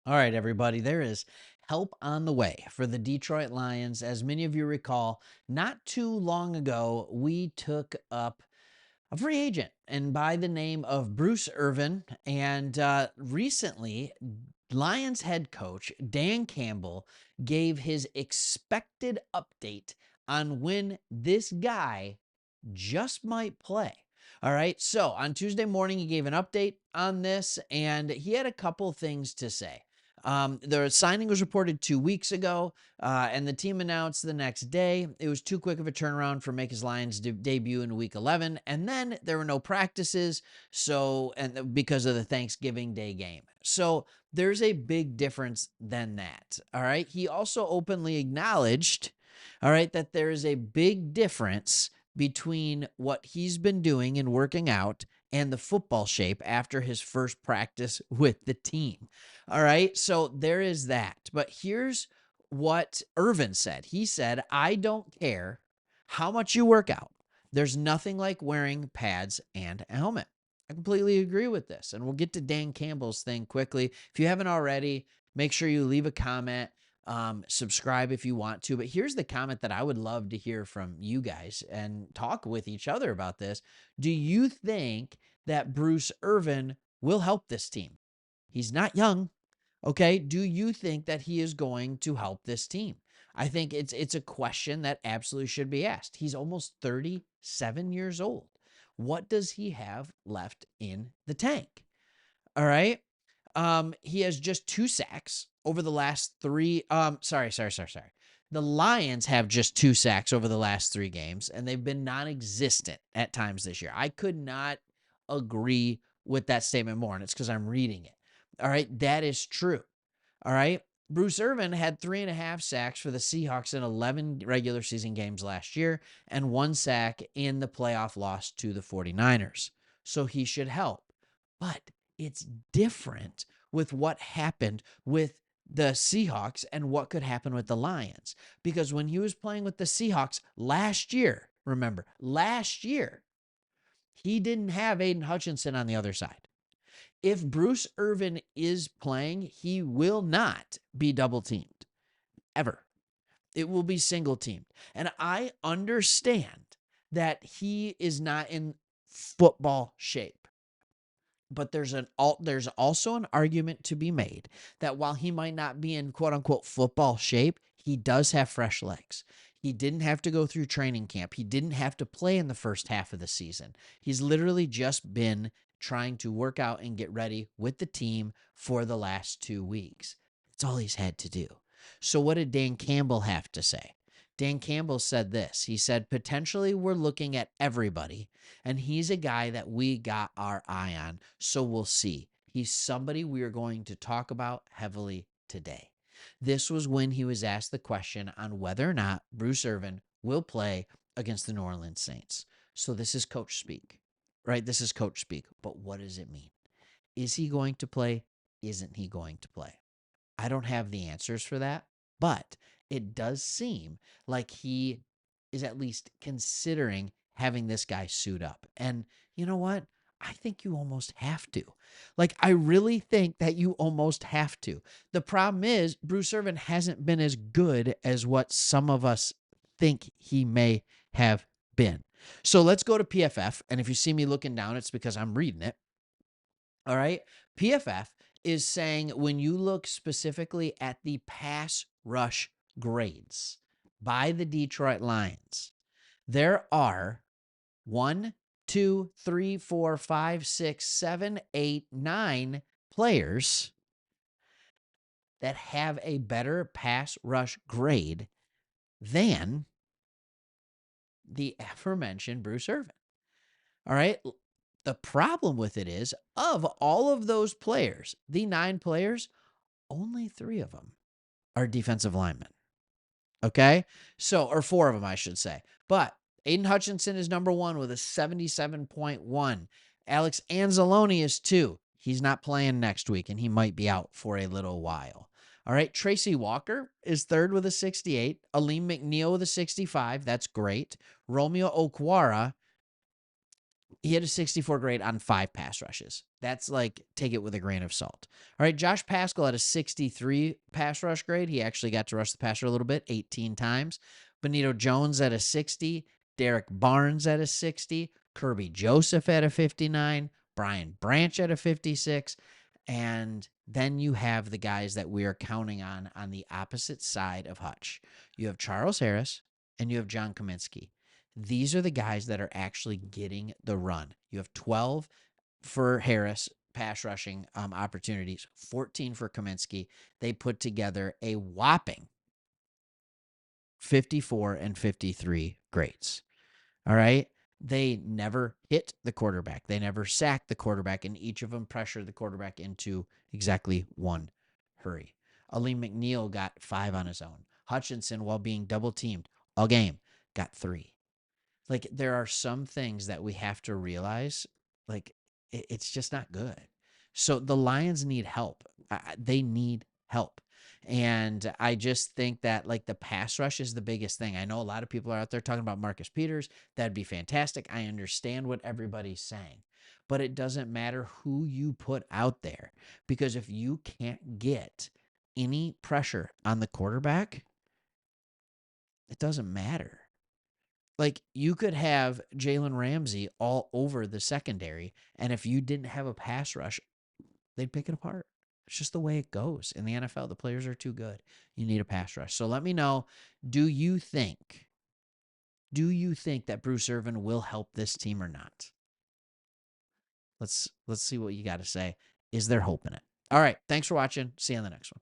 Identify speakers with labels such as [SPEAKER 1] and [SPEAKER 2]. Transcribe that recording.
[SPEAKER 1] All right, everybody, there is help on the way for the Detroit Lions. As many of you recall, not too long ago, we took up a free agent and by the name of Bruce Irvin. And recently, Lions head coach Dan Campbell gave his expected update on when this guy just might play. All right. So on Tuesday morning, he gave an update on this and he had a couple things to say. The signing was reported 2 weeks ago, and the team announced the next day. It was too quick of a turnaround for make his Lions debut in Week 11, and then there were no practices, because of the Thanksgiving Day game. So there's a big difference than that. All right. He also openly acknowledged, all right, that there is a big difference between what he's been doing and working out and the football shape after his first practice with the team. All right. So there is that. But here's what Irvin said. He said, I don't care how much you work out. There's nothing like wearing pads and a helmet. I completely agree with this. And we'll get to Dan Campbell's thing quickly. If you haven't already, make sure you leave a comment. Subscribe if you want to. But here's the comment that I would love to hear from you guys and talk with each other about this. Do you think that Bruce Irvin will help this team? He's not young. Okay. Do you think that he is going to help this team? I think it's a question that absolutely should be asked. He's almost 37 years old. What does he have left in the tank? All right. He has just 2 sacks over the last three. Sorry. The Lions have just 2 sacks over the last 3 games, and they've been non-existent at times this year. I could not agree with that statement more, and it's because I'm reading it. All right, that is true. All right. Bruce Irvin had 3.5 sacks for the Seahawks in 11 regular season games last year and 1 sack in the playoff loss to the 49ers. So he should help. But it's different with what happened with the Seahawks and what could happen with the Lions. Because when he was playing with the Seahawks last year, remember, last year, he didn't have Aiden Hutchinson on the other side. If Bruce Irvin is playing, he will not be double teamed ever. It will be single teamed. And I understand that he is not in football shape. But there's also an argument to be made that while he might not be in quote unquote football shape, he does have fresh legs. He didn't have to go through training camp. He didn't have to play in the first half of the season. He's literally just been trying to work out and get ready with the team for the last 2 weeks. That's all he's had to do. So what did Dan Campbell have to say? Dan Campbell said this. He said, potentially we're looking at everybody, and he's a guy that we got our eye on, so we'll see. He's somebody we are going to talk about heavily today. This was when he was asked the question on whether or not Bruce Irvin will play against the New Orleans Saints. So this is coach speak, right? This is coach speak. But what does it mean? Is he going to play? Isn't he going to play? I don't have the answers for that, but it does seem like he is at least considering having this guy suit up. And you know what? I think you almost have to. Like, I really think that you almost have to. The problem is, Bruce Irvin hasn't been as good as what some of us think he may have been. So let's go to PFF. And if you see me looking down, it's because I'm reading it. All right. PFF is saying when you look specifically at the pass rush grades by the Detroit Lions, there are 1, 2, 3, 4, 5, 6, 7, 8, 9 players that have a better pass rush grade than the aforementioned Bruce Irvin. All right. The problem with it is, of all of those players, the 9 players, only 3 of them are defensive linemen. Okay? So, or 4 of them, I should say. But Aiden Hutchinson is number 1 with a 77.1. Alex Anzalone is 2. He's not playing next week, and he might be out for a little while. All right. Tracy Walker is 3rd with a 68. Aleem McNeil with a 65. That's great. Romeo Okwara He had a 64 grade on 5 pass rushes. That's like, take it with a grain of salt. All right, Josh Paschal had a 63 pass rush grade. He actually got to rush the passer a little bit, 18 times. Benito Jones at a 60. Derek Barnes at a 60. Kirby Joseph at a 59. Brian Branch at a 56. And then you have the guys that we are counting on the opposite side of Hutch. You have Charles Harris and you have John Kaminsky. These are the guys that are actually getting the run. You have 12 for Harris pass rushing opportunities, 14 for Kaminsky. They put together a whopping 54 and 53 grades. All right. They never hit the quarterback. They never sacked the quarterback, and each of them pressured the quarterback into exactly one hurry. Aleem McNeil got 5 on his own. Hutchinson, while being double teamed all game, got 3. Like, there are some things that we have to realize, like, it's just not good. So the Lions need help. They need help. And I just think that, like, the pass rush is the biggest thing. I know a lot of people are out there talking about Marcus Peters. That'd be fantastic. I understand what everybody's saying, but it doesn't matter who you put out there, because if you can't get any pressure on the quarterback, it doesn't matter. Like, you could have Jalen Ramsey all over the secondary, and if you didn't have a pass rush, they'd pick it apart. It's just the way it goes in the NFL. The players are too good. You need a pass rush. So let me know, do you think that Bruce Irvin will help this team or not? Let's see what you got to say. Is there hope in it? All right, thanks for watching. See you on the next one.